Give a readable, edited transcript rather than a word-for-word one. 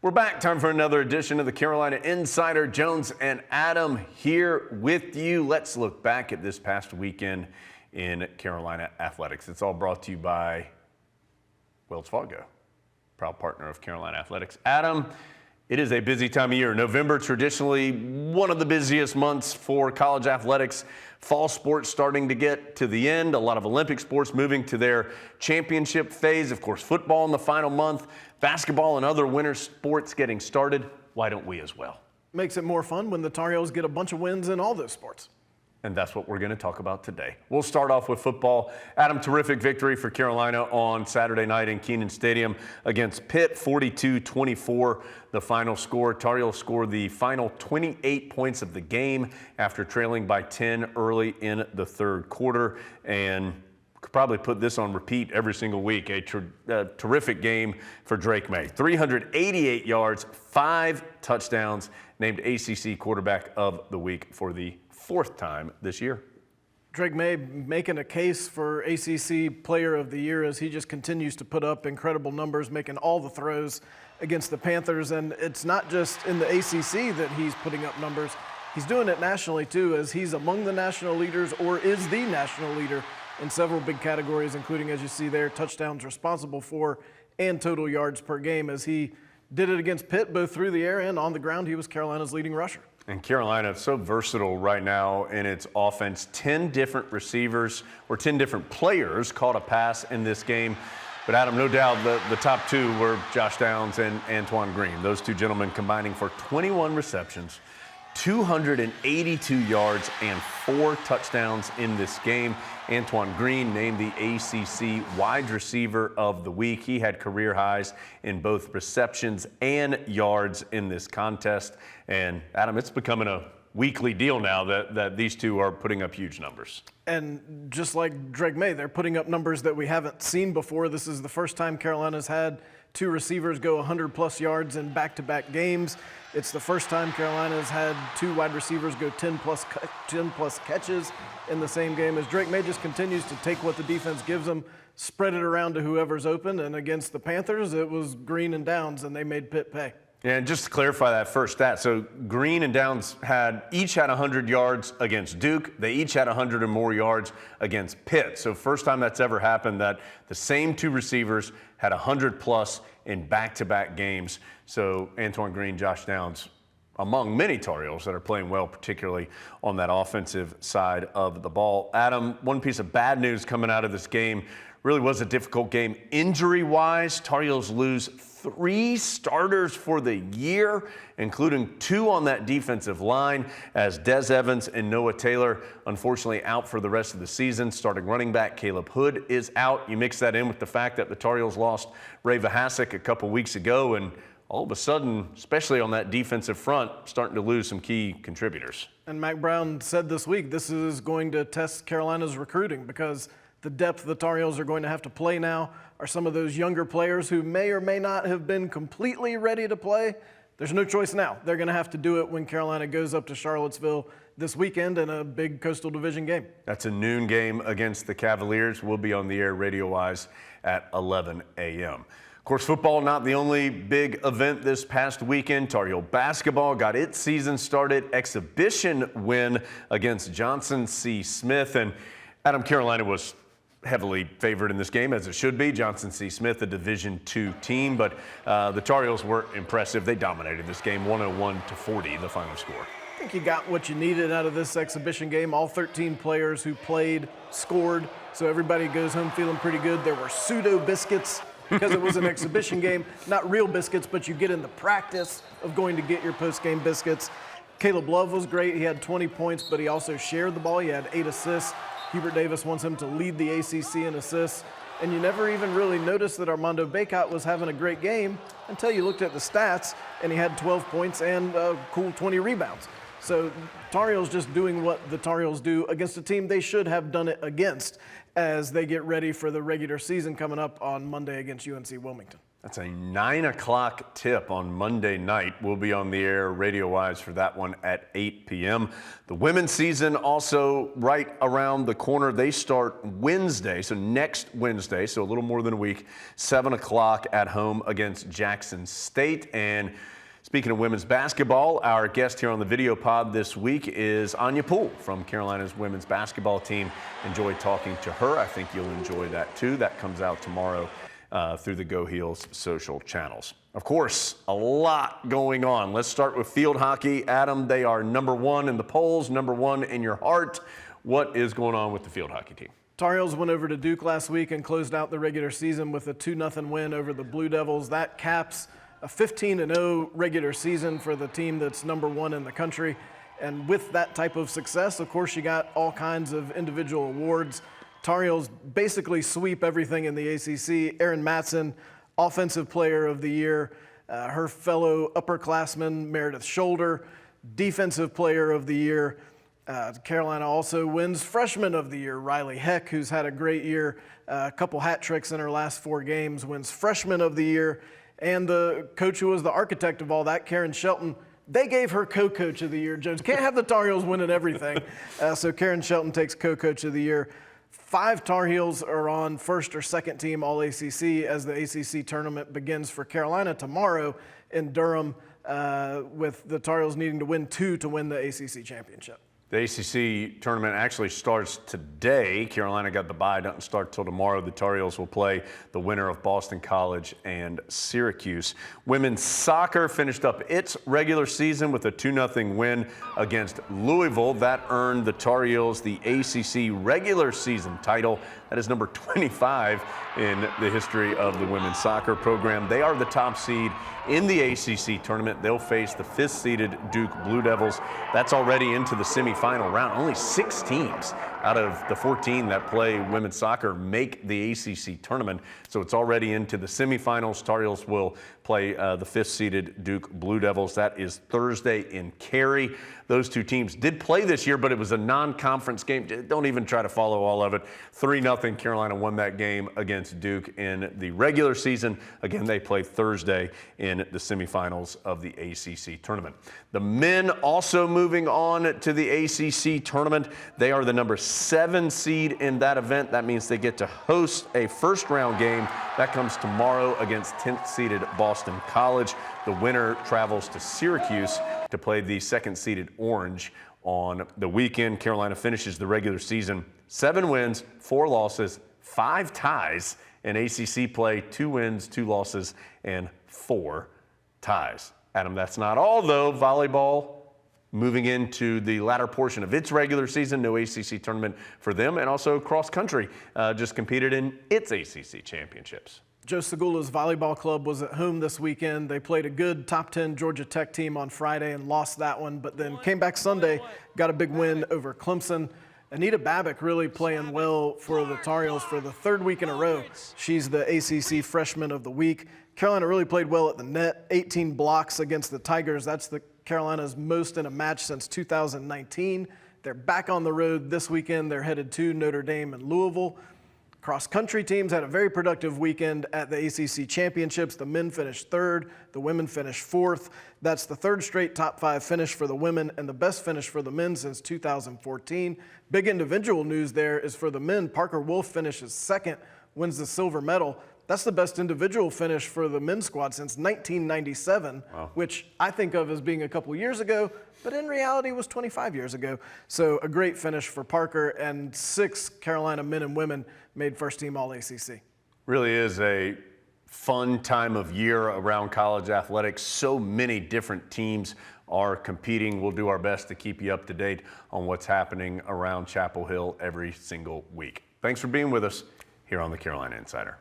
We're back. Time for another edition of the Carolina Insider. Jones and Adam here with you. Let's look back at this past weekend in Carolina athletics. It's all brought to you by Wells Fargo, proud partner of Carolina Athletics. Adam, it is a busy time of year. November, traditionally one of the busiest months for college athletics. Fall sports starting to get to the end. A lot of Olympic sports moving to their championship phase. Of course, football in the final month, basketball and other winter sports getting started. Why don't we as well? Makes it more fun when the Tar Heels get a bunch of wins in all those sports. And that's what we're going to talk about today. We'll start off with football. Adam, terrific victory for Carolina on Saturday night in Kenan Stadium against Pitt, 42-24, the final score. Tar Heels scored the final 28 points of the game after trailing by 10 early in the third quarter. And could probably put this on repeat every single week. A terrific game for Drake May. 388 yards, 5 touchdowns, named ACC Quarterback of the Week for the fourth time this year. Drake May making a case for ACC Player of the Year as he just continues to put up incredible numbers, making all the throws against the Panthers. And it's not just in the ACC that he's putting up numbers. He's doing it nationally too, as he's among the national leaders or is the national leader in several big categories, including, as you see there, touchdowns responsible for and total yards per game, as he did it against Pitt, both through the air and on the ground. He was Carolina's leading rusher. And Carolina is so versatile right now in its offense. 10 different receivers or 10 different players caught a pass in this game. But Adam, no doubt the top two were Josh Downs and Antoine Green. Those two gentlemen combining for 21 receptions, 282 yards, and 4 touchdowns in this game. Antoine Green named the ACC Wide Receiver of the Week. He had career highs in both receptions and yards in this contest. And Adam, it's becoming a weekly deal now that these two are putting up huge numbers. And just like Drake May, they're putting up numbers that we haven't seen before. This is the first time Carolina's had 2 receivers go 100-plus yards in back-to-back games. It's the first time Carolina's had 2 wide receivers go 10-plus catches in the same game, as Drake May just continues to take what the defense gives him, spread it around to whoever's open. And against the Panthers, it was Green and Downs, and they made Pitt pay. Yeah, and just to clarify that first stat, so Green and Downs each had 100 yards against Duke. They each had 100 or more yards against Pitt. So first time that's ever happened that the same 2 receivers had 100-plus in back-to-back games. So Antoine Green, Josh Downs, among many Tar Heels that are playing well, particularly on that offensive side of the ball. Adam, one piece of bad news coming out of this game. Really was a difficult game injury-wise. Tar Heels lose 3 starters for the year, including 2 on that defensive line, as Des Evans and Noah Taylor unfortunately out for the rest of the season. Starting running back Caleb Hood is out. You mix that in with the fact that the Tar Heels lost Ray Vahasek a couple weeks ago, and all of a sudden, especially on that defensive front, starting to lose some key contributors. And Mack Brown said this week this is going to test Carolina's recruiting, because the depth the Tar Heels are going to have to play now are some of those younger players who may or may not have been completely ready to play. There's no choice now. They're going to have to do it when Carolina goes up to Charlottesville this weekend in a big Coastal Division game. That's a noon game against the Cavaliers. We'll be on the air radio-wise at 11 a.m. Of course, football not the only big event this past weekend. Tar Heel basketball got its season started. Exhibition win against Johnson C. Smith. And Adam, Carolina was heavily favored in this game, as it should be. Johnson C. Smith, a Division II team, but the Tar Heels were impressive. They dominated this game, 101-40, the final score. I think you got what you needed out of this exhibition game. All 13 players who played scored, so everybody goes home feeling pretty good. There were pseudo biscuits because it was an exhibition game. Not real biscuits, but you get in the practice of going to get your post-game biscuits. Caleb Love was great. He had 20 points, but he also shared the ball. He had 8 assists. Hubert Davis wants him to lead the ACC in assists. And you never even really noticed that Armando Bacot was having a great game until you looked at the stats, and he had 12 points and a cool 20 rebounds. So Tar Heels just doing what the Tar Heels do against a team they should have done it against as they get ready for the regular season coming up on Monday against UNC Wilmington. That's a 9 o'clock tip on Monday night. We'll be on the air radio-wise for that one at 8 p.m. The women's season also right around the corner. They start Wednesday, so next Wednesday, so a little more than a week, 7 o'clock at home against Jackson State. And speaking of women's basketball, our guest here on the video pod this week is Anya Poole from Carolina's women's basketball team. Enjoyed talking to her. I think you'll enjoy that too. That comes out tomorrow through the Go Heels social channels. Of course, a lot going on. Let's start with field hockey. Adam, they are #1 in the polls, #1 in your heart. What is going on with the field hockey team? Tar Heels went over to Duke last week and closed out the regular season with a 2-0 win over the Blue Devils. That caps a 15-0 regular season for the team that's #1 in the country. And with that type of success, of course, you got all kinds of individual awards. Tar Heels basically sweep everything in the ACC. Erin Matson, Offensive Player of the Year. Her fellow upperclassman, Meredith Shoulder, Defensive Player of the Year. Carolina also wins Freshman of the Year. Riley Heck, who's had a great year, a couple hat tricks in her last 4 games, wins Freshman of the Year. And the coach who was the architect of all that, Karen Shelton, they gave her co-coach of the year. Jones can't have the Tar Heels winning everything. So Karen Shelton takes co-coach of the year. 5 Tar Heels are on first or second team All-ACC as the ACC tournament begins for Carolina tomorrow in Durham, with the Tar Heels needing to win 2 to win the ACC championship. The ACC tournament actually starts today. Carolina got the bye, doesn't start till tomorrow. The Tar Heels will play the winner of Boston College and Syracuse. Women's soccer finished up its regular season with a 2-0 win against Louisville. That earned the Tar Heels the ACC regular season title. That is number 25 in the history of the women's soccer program. They are the top seed in the ACC tournament. They'll face the 5th-seeded Duke Blue Devils. That's already into the semifinal round. Only 6 teams out of the 14 that play women's soccer make the ACC tournament, so it's already into the semifinals. Tar Heels will play the 5th-seeded Duke Blue Devils. That is Thursday in Cary. Those 2 teams did play this year, but it was a non-conference game. Don't even try to follow all of it. 3-0 Carolina won that game against Duke in the regular season. Again, they play Thursday in the semifinals of the ACC tournament. The men also moving on to the ACC tournament. They are the number 7 seed in that event. That means they get to host a first-round game. That comes tomorrow against 10th-seeded Boston College. The winner travels to Syracuse to play the 2nd-seeded Orange on the weekend. Carolina finishes the regular season 7 wins, 4 losses, 5 ties in ACC play, 2 wins, 2 losses, and 4 ties. Adam, that's not all, though. Volleyball moving into the latter portion of its regular season. No ACC tournament for them. And also cross country just competed in its ACC championships. Joe Segula's volleyball club was at home this weekend. They played a good top 10 Georgia Tech team on Friday and lost that one, but then came back Sunday, got a big win over Clemson. Anita Babick really playing well for the Tar Heels for the 3rd week in a row. She's the ACC Freshman of the Week. Carolina really played well at the net, 18 blocks against the Tigers. That's the Carolina's most in a match since 2019. They're back on the road this weekend. They're headed to Notre Dame and Louisville. Cross-country teams had a very productive weekend at the ACC Championships. The men finished 3rd, the women finished 4th. That's the 3rd straight top 5 finish for the women and the best finish for the men since 2014. Big individual news there is for the men. Parker Wolf finishes 2nd, wins the silver medal. That's the best individual finish for the men's squad since 1997, wow, which I think of as being a couple years ago, but in reality was 25 years ago. So a great finish for Parker, and 6 Carolina men and women made first team All-ACC. Really is a fun time of year around college athletics. So many different teams are competing. We'll do our best to keep you up to date on what's happening around Chapel Hill every single week. Thanks for being with us here on the Carolina Insider.